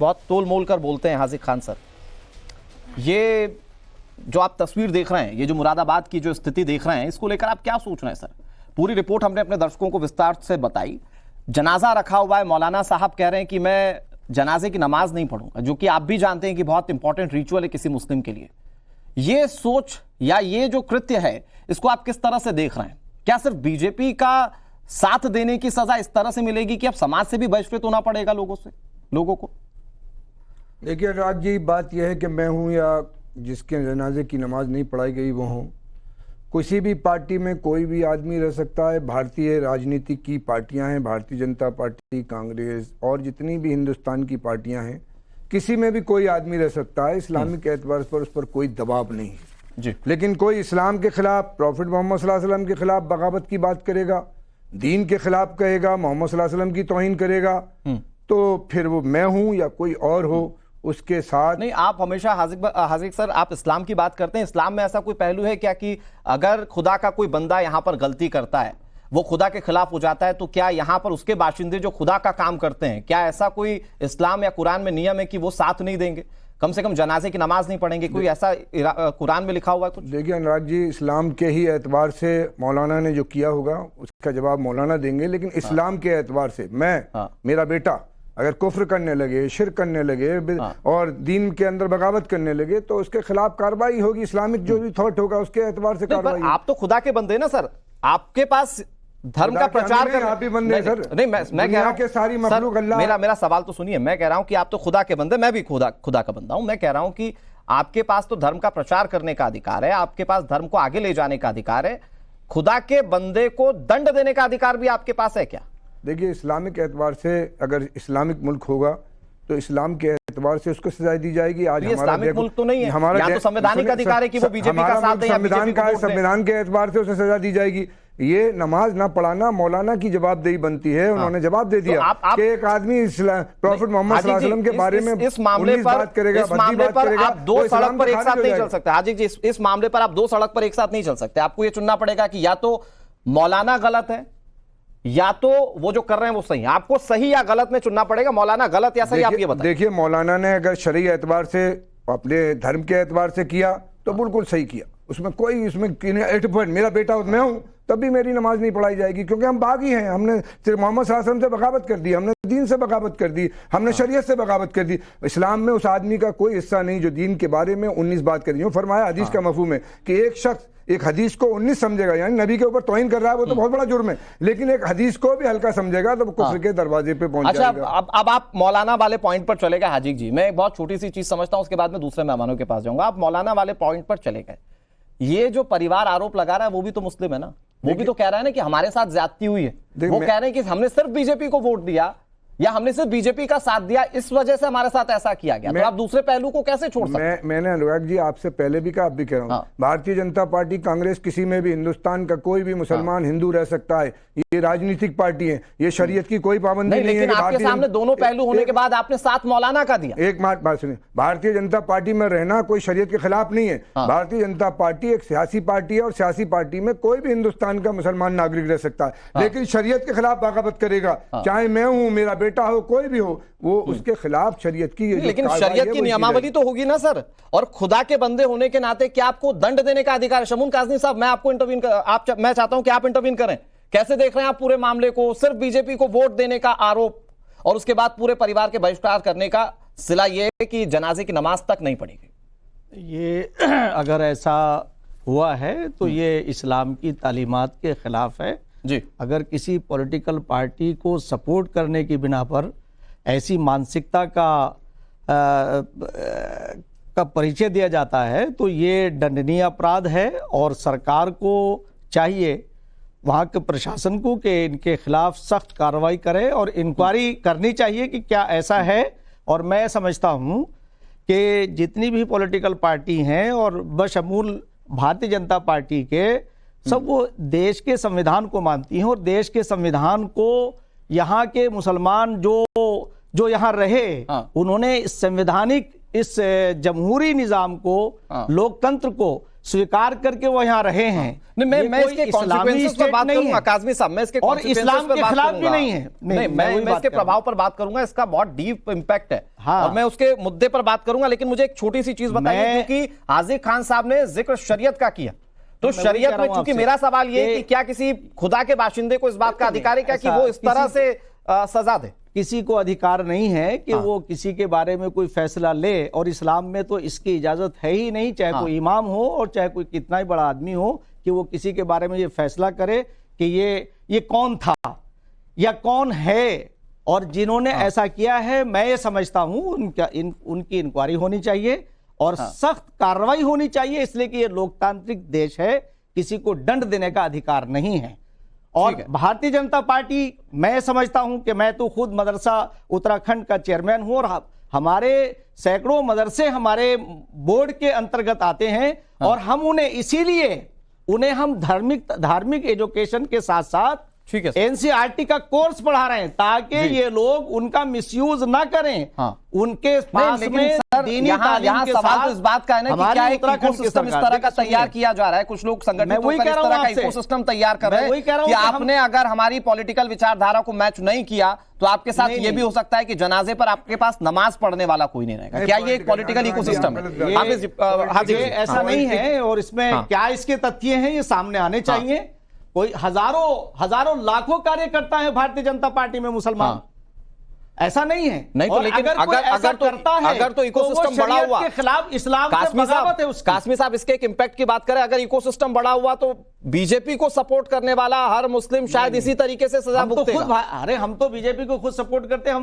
बहुत तोल मोल कर बोलते हैं हाजिक खान सर। ये जो आप तस्वीर देख रहे हैं, ये जो मुरादाबाद की जो स्थिति देख रहे हैं, इसको लेकर आप क्या सोच रहे हैं सर? पूरी रिपोर्ट हमने अपने दर्शकों को विस्तार से बताई। जनाजा रखा हुआ है, मौलाना साहब कह रहे हैं कि मैं जनाजे की नमाज नहीं पढ़ूंगा, जो कि आप भी जानते हैं कि बहुत इंपॉर्टेंट रिचुअल है किसी मुस्लिम के लिए। ये सोच या ये जो कृत्य है, इसको आप किस तरह से देख रहे हैं? क्या सिर्फ बीजेपी का साथ देने की सजा इस तरह से मिलेगी कि अब समाज से भी बहिष्कृत होना पड़ेगा लोगों को? देखिए अनुराग जी, बात यह है कि मैं हूं या जिसके जनाजे की नमाज नहीं पढ़ाई गई वो हूं, किसी भी पार्टी में कोई भी आदमी रह सकता है। भारतीय राजनीति की पार्टियां हैं, भारतीय जनता पार्टी, कांग्रेस और जितनी भी हिंदुस्तान की पार्टियां हैं, किसी में भी कोई आदमी रह सकता है। इस्लामिक एतबार पर उस पर कोई दबाव नहीं है जी। लेकिन कोई इस्लाम के खिलाफ, प्रॉफिट मोहम्मद सल्लल्लाहु अलैहि वसल्लम के खिलाफ बगावत की बात करेगा, दीन के खिलाफ कहेगा, मोहम्मद सल्लल्लाहु अलैहि वसल्लम की तौहीन करेगा, तो फिर वो मैं हूं या कोई और हो उसके साथ नहीं। आप हमेशा हाजिक सर, आप इस्लाम की बात करते हैं। इस्लाम में ऐसा कोई पहलू है क्या कि अगर खुदा का कोई बंदा यहां पर गलती करता है, वो खुदा के खिलाफ हो जाता है, तो क्या यहां पर उसके बाशिंदे जो खुदा का काम करते हैं, क्या ऐसा कोई इस्लाम या कुरान में नियम है कि वो साथ नहीं देंगे, कम से कम जनाजे की नमाज नहीं पढ़ेंगे? कोई ऐसा कुरान में लिखा हुआ है कुछ? देखिए अनुराग जी, इस्लाम के ही एतबार से मौलाना ने जो किया होगा उसका जवाब मौलाना देंगे, लेकिन इस्लाम के एतबार से मैं मेरा बेटा अगर कुफ्र करने लगे, शिर्क करने लगे और दीन के अंदर बगावत करने लगे, तो उसके खिलाफ कार्रवाई होगी। इस्लामिक जो भी थॉट होगा उसके एतबार से कार्रवाई। आप तो खुदा के बंदे ना सर, आपके पास धर्म का प्रचार कर, आप ही बंदे सर। नहीं, मैं कह रहा हूं कि सारी मखलूक अल्लाह। मेरा सवाल तो सुनिए। मैं कह रहा हूं कि आप तो खुदा के बंदे, मैं भी खुदा का बंदा हूं। मैं कह रहा हूं कि आपके पास तो धर्म का प्रचार करने का अधिकार है, आपके पास धर्म को आगे ले जाने का अधिकार है। खुदा के बंदे को दंड देने का अधिकार भी आपके पास है क्या? देखिए, इस्लामिक एतबार से अगर इस्लामिक मुल्क होगा तो इस्लाम के एतबार से उसको सजा दी जाएगी। आज हमारा इस्लामिक मुल्क तो नहीं है, हमारा तो संवैधानिक अधिकार है कि वो बीजेपी का साथ दे या बीजेपी को वोट दे। संविधान के एतबार से उसे सजा दी जाएगी। ये नमाज ना पढ़ाना मौलाना की जवाबदेही बनती है। उन्होंने जवाब दे दिया कि एक आदमी प्रॉफिट मोहम्मद सल्लल्लाहु अलैहि वसल्लम के बारे में इस मामले पर बात करेगा, इस मामले पर आप दो सड़क पर एक साथ नहीं चल सकते। हाजी जी, इस मामले पर आप दो सड़क पर एक साथ नहीं चल सकते। आपको ये चुनना पड़ेगा कि या तो मौलाना गलत है या तो वो जो कर रहे हैं वो सही है। आपको सही या गलत में चुनना पड़ेगा। मौलाना गलत या सही, आप ये बताइए। देखिए, मौलाना ने अगर शरई एतबार से, अपने धर्म के एतबार से किया तो बिल्कुल सही किया। उसमें कोई मेरा बेटा मैं हूं तब भी मेरी नमाज नहीं पढ़ाई जाएगी, क्योंकि हम बागी हैं। हमने सिर्फ मोहम्मद सल्लल्लाहु अलैहि वसल्लम से बगावत कर दी, हमने दीन से बगावत कर दी, हमने शरीयत से बगावत कर दी। इस्लाम में उस आदमी का कोई हिस्सा नहीं जो दीन के बारे में 19 बात कर रही हूँ। फरमाया हदीस का मफहूम है कि एक शख्स एक हदीस को 19 समझेगा, यानी नबी के ऊपर तौहीन कर रहा है, वो तो बहुत बड़ा जुर्म है, लेकिन एक हदीस को भी हल्का समझेगा तो वो कुफ्र के दरवाजे पे पहुंच जाएगा। अब आप मौलाना वाले पॉइंट पर चले गए हाजी जी। मैं एक बहुत छोटी सी चीज समझता हूं, उसके बाद में दूसरे मेहमानों के पास जाऊंगा। आप मौलाना वाले पॉइंट पर चले गए। ये जो परिवार आरोप लगा रहा है वो भी तो मुस्लिम है ना, वो भी तो कह रहा है ना कि हमारे साथ ज्यादती हुई है। वो कह रहे हैं कि हमने सिर्फ बीजेपी को वोट दिया या हमने सिर्फ बीजेपी का साथ दिया, इस वजह से हमारे साथ ऐसा किया गया। तो आप दूसरे पहलू को कैसे छोड़ सकते हैं? मैंने अनुराग जी आपसे पहले भी कहा, अब भी कह रहा हूं, भारतीय जनता पार्टी, कांग्रेस, किसी में भी हिंदुस्तान का कोई भी मुसलमान हिंदू रह सकता है। ये राजनीतिक पार्टी है, ये शरीयत की कोई पाबंदी नहीं है। लेकिन आपके सामने दोनों पहलू होने के बाद आपने साथ मौलाना का दिया। एक बात सुनिए, भारतीय जनता पार्टी में रहना कोई शरीयत के खिलाफ नहीं है। भारतीय जनता पार्टी एक सियासी पार्टी है और सियासी पार्टी में कोई भी हिंदुस्तान का मुसलमान नागरिक रह सकता है, लेकिन शरीयत के खिलाफ बगावत करेगा, चाहे मैं हूं, मेरा बेटा हो, कोई भी हो, वो उसके खिलाफ शरीयत की। लेकिन शरीयत की नियमावली तो होगी ना सर, और खुदा के बंदे होने के नाते क्या आपको दंड देने का अधिकार है? शमून काज़मी साहब, मैं आपको मैं चाहता हूं कि आप इंटरवीन करें। कैसे देख रहे हैं आप पूरे मामले को? सिर्फ बीजेपी को वोट देने का आरोप और उसके बाद पूरे परिवार के बहिष्कार करने का सिला यह है कि जनाजे की नमाज तक नहीं पड़ेगी। ये अगर ऐसा हुआ है तो ये इस्लाम की तालीमात के खिलाफ है जी। अगर किसी पॉलिटिकल पार्टी को सपोर्ट करने की बिना पर ऐसी मानसिकता का परिचय दिया जाता है तो ये दंडनीय अपराध है, और सरकार को चाहिए, वहाँ के प्रशासन को, कि इनके खिलाफ सख्त कार्रवाई करे और इंक्वायरी करनी चाहिए कि क्या ऐसा है। और मैं समझता हूँ कि जितनी भी पॉलिटिकल पार्टी हैं और बशमूल भारतीय जनता पार्टी के, सब वो देश के संविधान को मानती हैं, और देश के संविधान को यहाँ के मुसलमान जो यहाँ रहे, उन्होंने इस संवैधानिक, इस जमहूरी निज़ाम को, लोकतंत्र को स्वीकार करके वो यहाँ रहे हैं। नहीं, मैं ये कोई इसके इस्लामी कॉन्सिक्वेंसेस पर स्टेट बात नहीं करूंगा है काज़मी साहब, मैं इसके और consequences इस्लाम पर के बात खिलाफ भी करूंगा। नहीं है। नहीं, मैं वही बात इसके कर रहा प्रभाव पर बात करूंगा, इसका बहुत डीप इंपैक्ट है हाँ। और मैं उसके मुद्दे पर बात करूंगा। लेकिन मुझे एक छोटी सी चीज बताइए, मैं- क्योंकि हाजिर खान साहब ने जिक्र शरीयत का किया, तो मैं वही शरीयत कह रहा में हूं चूंकि आपसे मेरा सवाल ये है कि- कि क्या किसी खुदा के बाशिंदे को इस बात का अधिकार है क्या कि ऐसा वो इस तरह किसी- से सजा दे? किसी को अधिकार नहीं है कि वो किसी के बारे में कोई फैसला ले, और इस्लाम में तो इसकी इजाजत है ही नहीं, चाहे कोई इमाम हो और चाहे कोई कितना ही बड़ा आदमी हो, कि वो किसी के बारे में ये फैसला करे कि ये कौन था या कौन है, और जिन्होंने ऐसा किया है मैं ये समझता हूं उनकी इंक्वायरी होनी चाहिए और सख्त कार्रवाई होनी चाहिए, इसलिए कि ये लोकतांत्रिक देश है, किसी को दंड देने का अधिकार नहीं है। और भारतीय जनता पार्टी, मैं समझता हूं कि मैं तो खुद मदरसा उत्तराखंड का चेयरमैन हूं और हमारे सैकड़ों मदरसे हमारे बोर्ड के अंतर्गत आते हैं और हम उन्हें हम धार्मिक एजुकेशन के साथ साथ ठीक है, एनसीईआरटी का कोर्स पढ़ा रहे हैं ताकि ये लोग उनका मिसयूज ना करें। उनके पास में दीनी यहाँ सवाल तो इस बात का है ना कि क्या एक इकोसिस्टम इस तरह का तैयार किया जा रहा है, कुछ लोग संगठित होकर इस तरह का इकोसिस्टम तैयार कर रहे हैं कि आपने अगर हमारी पॉलिटिकल विचारधारा को मैच नहीं किया तो आपके साथ ये भी हो सकता है कि जनाजे पर आपके पास नमाज पढ़ने वाला कोई नहीं रहेगा। क्या ये एक पॉलिटिकल इकोसिस्टम है? ऐसा नहीं है, और इसमें क्या इसके तथ्य हैं ये सामने आने चाहिए। कोई हजारों लाखों कार्यकर्ता है भारतीय जनता पार्टी में मुसलमान, ऐसा नहीं है। नहीं तो लेकिन अगर तो इकोसिस्टम बड़ा हुआ के खिलाफ इस्लाम से बगावत है उसकी। कासमी साहब, इसके एक इंपैक्ट की बात करें, अगर इकोसिस्टम बड़ा हुआ तो बीजेपी को सपोर्ट करने वाला हर मुस्लिम शायद इसी तरीके से सजा भुगतेगा। अरे हम तो बीजेपी को खुद सपोर्ट करते हैं,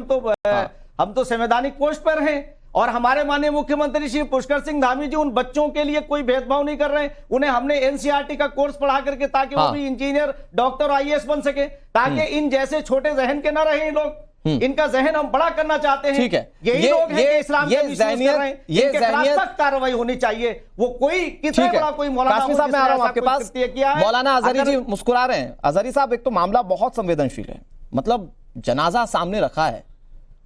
हम तो संवैधानिक पोस्ट पर हैं और हमारे माननीय मुख्यमंत्री श्री पुष्कर सिंह धामी जी उन बच्चों के लिए कोई भेदभाव नहीं कर रहे हैं। उन्हें हमने एनसीईआरटी का कोर्स पढ़ा करके ताकि वो भी इंजीनियर, डॉक्टर, आईएएस बन सके, ताकि इन जैसे छोटे जहन के ना रहे लोग। इनका जहन हम बड़ा करना चाहते हैं। ठीक है, यही लोग हैं कि इस्लाम का मिसयूज कर रहे हैं, इनके खिलाफ सख्त कार्रवाई होनी चाहिए। वो कोई कितना बड़ा कोई मौलाना कासमी साहब, मैं आ रहा हूं आपके पास। मौलाना अजहरी जी मुस्कुरा रहे हैं। अजहरी साहब, एक तो मामला बहुत संवेदनशील है, मतलब जनाजा सामने रखा है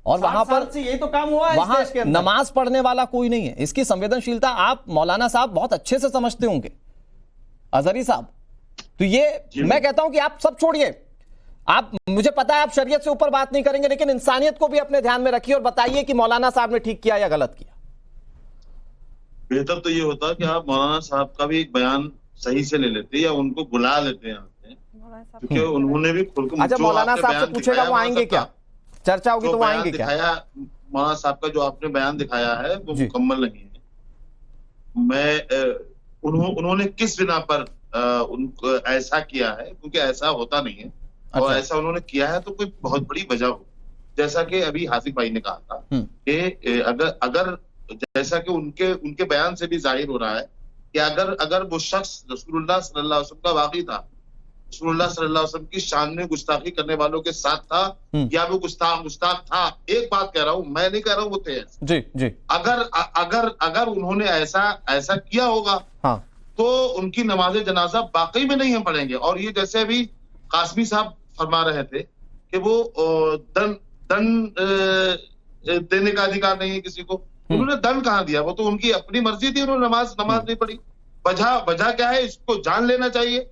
और वहां पर यही तो काम हुआ है, वहां नमाज पढ़ने वाला कोई नहीं है। इसकी संवेदनशीलता आप मौलाना साहब बहुत अच्छे से समझते होंगे, अजहरी साहब। तो ये मैं कहता हूं कि आप सब छोड़िए, आप, मुझे पता है आप शरीयत से ऊपर बात नहीं करेंगे, लेकिन इंसानियत को भी अपने ध्यान में रखिए और बताइए कि मौलाना साहब ने ठीक किया या गलत किया। बेहतर तो ये होता कि आप मौलाना साहब का भी एक बयान सही से ले लेते या उनको बुला लेते हैं, क्योंकि उन्होंने भी खुद को। अच्छा, मौलाना साहब से पूछेगा वो आएंगे क्या? चर्चा होगी तो वो आएंगे क्या? मौलाना साहब का जो आपने बयान दिखाया है वो मुकम्मल नहीं है। उन्होंने किस बिना पर उनको ऐसा किया है, क्योंकि ऐसा होता नहीं है। और अच्छा। ऐसा उन्होंने किया है तो कोई बहुत बड़ी वजह हो, जैसा कि अभी हासिफ भाई ने कहा था कि अगर जैसा कि उनके बयान से भी जाहिर हो रहा है कि अगर वो शख्स रसूलुल्लाह सल्लल्लाहु अलैहि वसल्लम का वाक़ई था, रसूलुल्लाह सल्लल्लाहु अलैहि वसल्म की शान में गुस्ताखी करने वालों के साथ था, या वो गुस्ताख था, एक बात कह रहा हूं, मैं नहीं कह रहा हूं वो थे। जी। अगर उन्होंने ऐसा किया होगा तो उनकी नमाज जनाजा वाकई में नहीं हम पढ़ेंगे। और ये जैसे अभी कासमी साहब फरमा रहे थे कि वो दंड देने का अधिकार नहीं है किसी को, उन्होंने दंड कहाँ दिया? वो तो उनकी अपनी मर्जी थी, उन्होंने नमाज नहीं पढ़ी। वजह क्या है, इसको जान लेना चाहिए।